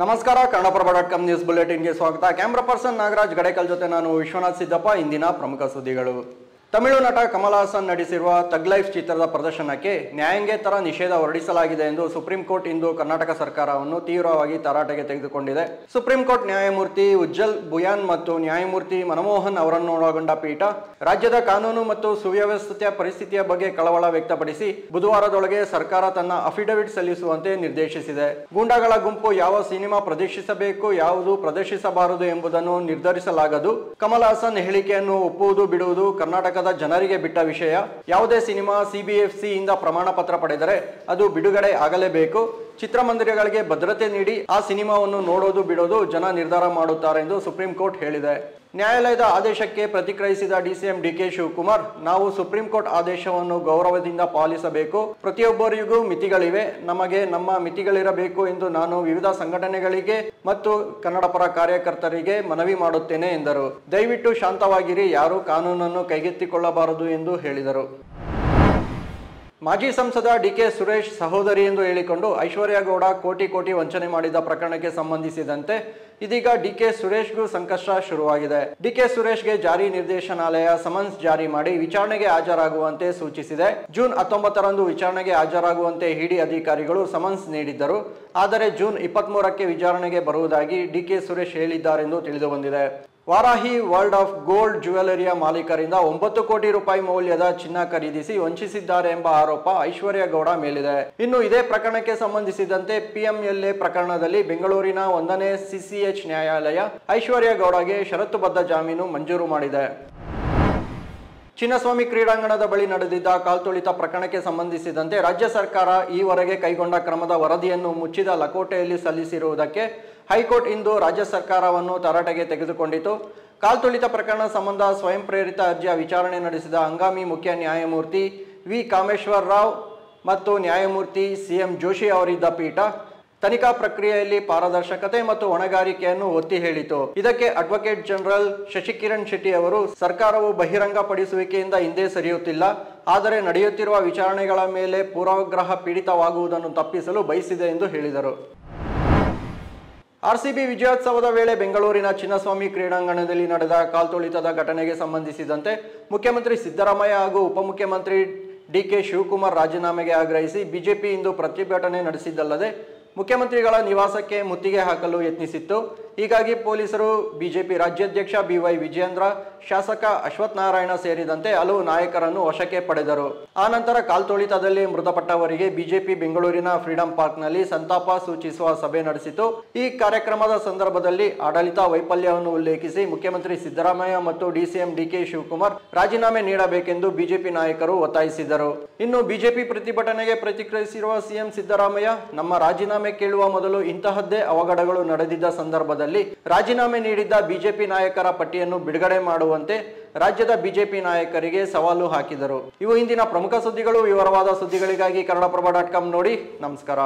ನಮಸ್ಕಾರ ಕನ್ನಡಪ್ರಭ.com ನ್ಯೂಸ್ ಬುಲೆಟಿನ್ಗೆ ಸ್ವಾಗತ. Camera person Nagaraj Gadekal ಜೊತೆ ನಾನು ವಿಶ್ವನಾಥ್ ಸಿದ್ದಪ್ಪ. ಇಂದಿನ ಪ್ರಮುಖ ಸುದ್ದಿಗಳು. ತಮಿಳು ನಟ ಕಮಲ್ ಹಾಸನ್ ನಟಿಸಿರುವ ತಗ್ ಲೈಫ್ ಚಿತ್ರದ ಪ್ರದರ್ಶನಕ್ಕೆ ನ್ಯಾಯಾಂಗೇತರ ನಿಷೇಧ ಹೊರಡಿಸಲಾಗಿದೆ ಎಂದು ಸುಪ್ರೀಂ ಕೋರ್ಟ್ ಇಂದು ಕರ್ನಾಟಕ ಸರ್ಕಾರವನ್ನು ತೀವ್ರವಾಗಿ ತರಾಟೆಗೆ ತೆಗೆದುಕೊಂಡಿದೆ. ಸುಪ್ರೀಂ ಕೋರ್ಟ್ ನ್ಯಾಯಮೂರ್ತಿ ಉಜ್ಜಲ್ ಬುಯಾನ್ ಮತ್ತು ನ್ಯಾಯಮೂರ್ತಿ ಮನಮೋಹನ್ ಅವರನ್ನೊಳಗೊಂಡ ಪೀಠ ರಾಜ್ಯದ ಕಾನೂನು ಮತ್ತು ಸುವ್ಯವಸ್ಥಿತ ಪರಿಸ್ಥಿತಿಯ ಬಗ್ಗೆ ಕಳವಳ ವ್ಯಕ್ತಪಡಿಸಿ ಬುಧವಾರದೊಳಗೆ ಸರ್ಕಾರ ತನ್ನ ಅಫಿಡವಿಟ್ ಸಲ್ಲಿಸುವಂತೆ ನಿರ್ದೇಶಿಸಿದೆ. ಗೂಂಡಾಗಳ ಗುಂಪು ಯಾವ ಸಿನಿಮಾ ಪ್ರದರ್ಶಿಸಬೇಕು, ಯಾವುದು ಪ್ರದರ್ಶಿಸಬಾರದು ಎಂಬುದನ್ನು ನಿರ್ಧರಿಸಲಾಗದು. ಕಮಲ್ ಹಾಸನ್ ಹೇಳಿಕೆಯನ್ನು ಒಪ್ಪುವುದು ಬಿಡುವುದು ಕರ್ನಾಟಕದ ಜನರಿಗೆ ಬಿಟ್ಟ ವಿಷಯ. ಯಾವುದೇ ಸಿನಿಮಾ ಸಿಬಿಎಫ್ಸಿ ಇಂದ ಪ್ರಮಾಣ ಪತ್ರ ಪಡೆದರೆ ಅದು ಬಿಡುಗಡೆ ಆಗಲೇಬೇಕು. ಚಿತ್ರಮಂದಿರಗಳಿಗೆ ಭದ್ರತೆ ನೀಡಿ ಆ ಸಿನಿಮಾವನ್ನು ನೋಡೋದು ಬಿಡೋದು ಜನ ನಿರ್ಧಾರ ಮಾಡುತ್ತಾರೆ ಎಂದು ಸುಪ್ರೀಂ ಕೋರ್ಟ್ ಹೇಳಿದೆ. ನ್ಯಾಯಾಲಯದ ಆದೇಶಕ್ಕೆ ಪ್ರತಿಕ್ರಿಯಿಸಿದ ಡಿಸಿಎಂ ಡಿಕೆ ಶಿವಕುಮಾರ್, ನಾವು ಸುಪ್ರೀಂ ಕೋರ್ಟ್ ಆದೇಶವನ್ನು ಗೌರವದಿಂದ ಪಾಲಿಸಬೇಕು. ಪ್ರತಿಯೊಬ್ಬರಿಗೂ ಮಿತಿಗಳಿವೆ. ನಮಗೆ ನಮ್ಮ ಮಿತಿಗಳಿರಬೇಕು ಎಂದು ನಾನು ವಿವಿಧ ಸಂಘಟನೆಗಳಿಗೆ ಮತ್ತು ಕನ್ನಡ ಪರ ಕಾರ್ಯಕರ್ತರಿಗೆ ಮನವಿ ಮಾಡುತ್ತೇನೆ ಎಂದರು. ದಯವಿಟ್ಟು ಶಾಂತವಾಗಿರಿ, ಯಾರೂ ಕಾನೂನನ್ನು ಕೈಗೆತ್ತಿಕೊಳ್ಳಬಾರದು ಎಂದು ಹೇಳಿದರು. ಮಾಜಿ ಸಂಸದ ಡಿಕೆ ಸುರೇಶ್ ಸಹೋದರಿ ಎಂದು ಹೇಳಿಕೊಂಡು ಐಶ್ವರ್ಯ ಗೌಡ ಕೋಟಿ ವಂಚನೆ ಮಾಡಿದ ಪ್ರಕರಣಕ್ಕೆ ಸಂಬಂಧಿಸಿದಂತೆ ಇದೀಗ ಡಿಕೆ ಸುರೇಶ್ಗೂ ಸಂಕಷ್ಟ ಶುರುವಾಗಿದೆ. ಡಿಕೆ ಸುರೇಶ್ಗೆ ಜಾರಿ ನಿರ್ದೇಶನಾಲಯ ಸಮನ್ಸ್ ಜಾರಿ ಮಾಡಿ ವಿಚಾರಣೆಗೆ ಹಾಜರಾಗುವಂತೆ ಸೂಚಿಸಿದೆ. ಜೂನ್ 19ರಂದು ವಿಚಾರಣೆಗೆ ಹಾಜರಾಗುವಂತೆ ಇಡಿ ಅಧಿಕಾರಿಗಳು ಸಮನ್ಸ್ ನೀಡಿದ್ದರು. ಆದರೆ ಜೂನ್ 23ಕ್ಕೆ ವಿಚಾರಣೆಗೆ ಬರುವುದಾಗಿ ಡಿಕೆ ಸುರೇಶ್ ಹೇಳಿದ್ದಾರೆಂದು ತಿಳಿದು ಬಂದಿದೆ. ವಾರಾಹಿ ವರ್ಲ್ಡ್ ಆಫ್ ಗೋಲ್ಡ್ ಜ್ಯುವೆಲರಿಯ ಮಾಲೀಕರಿಂದ 9 ಕೋಟಿ ರೂಪಾಯಿ ಮೌಲ್ಯದ ಚಿನ್ನ ಖರೀದಿಸಿ ವಂಚಿಸಿದ್ದಾರೆ ಎಂಬ ಆರೋಪ ಐಶ್ವರ್ಯ ಗೌಡ ಮೇಲಿದೆ. ಇನ್ನು ಇದೇ ಪ್ರಕರಣಕ್ಕೆ ಸಂಬಂಧಿಸಿದಂತೆ ಪಿಎಂಎಲ್ಎ ಪ್ರಕರಣದಲ್ಲಿ ಬೆಂಗಳೂರಿನ 1ನೇ ಸಿಸಿಎಚ್ ನ್ಯಾಯಾಲಯ ಐಶ್ವರ್ಯ ಗೌಡಗೆ ಷರತ್ತುಬದ್ಧ ಜಾಮೀನು ಮಂಜೂರು ಮಾಡಿದೆ. ಚಿನ್ನಸ್ವಾಮಿ ಕ್ರೀಡಾಂಗಣದ ಬಳಿ ನಡೆದಿದ್ದ ಕಾಲ್ತುಳಿತ ಪ್ರಕರಣಕ್ಕೆ ಸಂಬಂಧಿಸಿದಂತೆ ರಾಜ್ಯ ಸರ್ಕಾರ ಈವರೆಗೆ ಕೈಗೊಂಡ ಕ್ರಮದ ವರದಿಯನ್ನು ಮುಚ್ಚಿದ ಲಕೋಟೆಯಲ್ಲಿ ಸಲ್ಲಿಸಿರುವುದಕ್ಕೆ ಹೈಕೋರ್ಟ್ ಇಂದು ರಾಜ್ಯ ಸರ್ಕಾರವನ್ನು ತರಾಟೆಗೆ ತೆಗೆದುಕೊಂಡಿತು. ಕಾಲ್ತುಳಿತ ಪ್ರಕರಣ ಸಂಬಂಧ ಸ್ವಯಂ ಪ್ರೇರಿತ ಅರ್ಜಿಯ ವಿಚಾರಣೆ ನಡೆಸಿದ ಹಂಗಾಮಿ ಮುಖ್ಯ ನ್ಯಾಯಮೂರ್ತಿ ವಿ ಕಾಮೇಶ್ವರ್ ರಾವ್ ಮತ್ತು ನ್ಯಾಯಮೂರ್ತಿ ಸಿಎಂ ಜೋಶಿ ಅವರಿದ್ದ ಪೀಠ ತನಿಖಾ ಪ್ರಕ್ರಿಯೆಯಲ್ಲಿ ಪಾರದರ್ಶಕತೆ ಮತ್ತು ಹೊಣೆಗಾರಿಕೆಯನ್ನು ಒತ್ತಿ ಹೇಳಿತು. ಇದಕ್ಕೆ ಅಡ್ವೊಕೇಟ್ ಜನರಲ್ ಶಶಿಕಿರಣ್ ಶೆಟ್ಟಿ ಅವರು, ಸರ್ಕಾರವು ಬಹಿರಂಗಪಡಿಸುವಿಕೆಯಿಂದ ಹಿಂದೆ ಸರಿಯುತ್ತಿಲ್ಲ, ಆದರೆ ನಡೆಯುತ್ತಿರುವ ವಿಚಾರಣೆಗಳ ಮೇಲೆ ಪೂರ್ವಗ್ರಹ ಪೀಡಿತವಾಗುವುದನ್ನು ತಪ್ಪಿಸಲು ಬಯಸಿದೆ ಎಂದು ಹೇಳಿದರು. ಆರ್ಸಿಬಿ ವಿಜಯೋತ್ಸವದ ವೇಳೆ ಬೆಂಗಳೂರಿನ ಚಿನ್ನಸ್ವಾಮಿ ಕ್ರೀಡಾಂಗಣದಲ್ಲಿ ನಡೆದ ಕಾಲ್ತುಳಿತದ ಘಟನೆಗೆ ಸಂಬಂಧಿಸಿದಂತೆ ಮುಖ್ಯಮಂತ್ರಿ ಸಿದ್ದರಾಮಯ್ಯ ಹಾಗೂ ಉಪಮುಖ್ಯಮಂತ್ರಿ ಡಿಕೆ ಶಿವಕುಮಾರ್ ರಾಜೀನಾಮೆಗೆ ಆಗ್ರಹಿಸಿ ಬಿಜೆಪಿ ಇಂದು ಪ್ರತಿಭಟನೆ ನಡೆಸಿದ್ದಲ್ಲದೆ ಮುಖ್ಯಮಂತ್ರಿಗಳ ನಿವಾಸಕ್ಕೆ ಮುತ್ತಿಗೆ ಹಾಕಲು ಯತ್ನಿಸಿತ್ತು. ಹೀಗಾಗಿ ಪೊಲೀಸರು ಬಿಜೆಪಿ ರಾಜ್ಯಾಧ್ಯಕ್ಷ ಬಿವೈ ವಿಜಯೇಂದ್ರ, ಶಾಸಕ ಅಶ್ವಥ್ ನಾರಾಯಣ ಸೇರಿದಂತೆ ಹಲವು ನಾಯಕರನ್ನು ವಶಕ್ಕೆ ಪಡೆದರು. ಆನಂತರ ಕಾಲ್ತುಳಿತದಲ್ಲಿ ಮೃತಪಟ್ಟವರಿಗೆ ಬಿಜೆಪಿ ಬೆಂಗಳೂರಿನ ಫ್ರೀಡಂ ಪಾರ್ಕ್ನಲ್ಲಿ ಸಂತಾಪ ಸೂಚಿಸುವ ಸಭೆ ನಡೆಸಿತು. ಈ ಕಾರ್ಯಕ್ರಮದ ಸಂದರ್ಭದಲ್ಲಿ ಆಡಳಿತ ವೈಫಲ್ಯವನ್ನು ಉಲ್ಲೇಖಿಸಿ ಮುಖ್ಯಮಂತ್ರಿ ಸಿದ್ದರಾಮಯ್ಯ ಮತ್ತು ಡಿಸಿಎಂ ಡಿಕೆ ಶಿವಕುಮಾರ್ ರಾಜೀನಾಮೆ ನೀಡಬೇಕೆಂದು ಬಿಜೆಪಿ ನಾಯಕರು ಒತ್ತಾಯಿಸಿದರು. ಇನ್ನು ಬಿಜೆಪಿ ಪ್ರತಿಭಟನೆಗೆ ಪ್ರತಿಕ್ರಿಯಿಸಿರುವ ಸಿಎಂ ಸಿದ್ದರಾಮಯ್ಯ, ನಮ್ಮ ರಾಜೀನಾಮೆ ಕೇಳುವ ಮೊದಲು ಇಂತಹದ್ದೇ ಅವಘಡಗಳು ನಡೆದಿದ್ದ ಸಂದರ್ಭದಲ್ಲಿ ರಾಜೀನಾಮೆ ನೀಡಿದ್ದ ಬಿಜೆಪಿ ನಾಯಕರ ಪಟ್ಟಿಯನ್ನು ಬಿಡುಗಡೆ ಮಾಡುವಂತೆ ರಾಜ್ಯದ ಬಿಜೆಪಿ ನಾಯಕರಿಗೆ ಸವಾಲು ಹಾಕಿದರು. ಇವು ಇಂದಿನ ಪ್ರಮುಖ ಸುದ್ದಿಗಳು. ವಿವರವಾದ ಸುದ್ದಿಗಳಿಗಾಗಿ ಕನ್ನಡಪ್ರಭ.com ನೋಡಿ. ನಮಸ್ಕಾರ.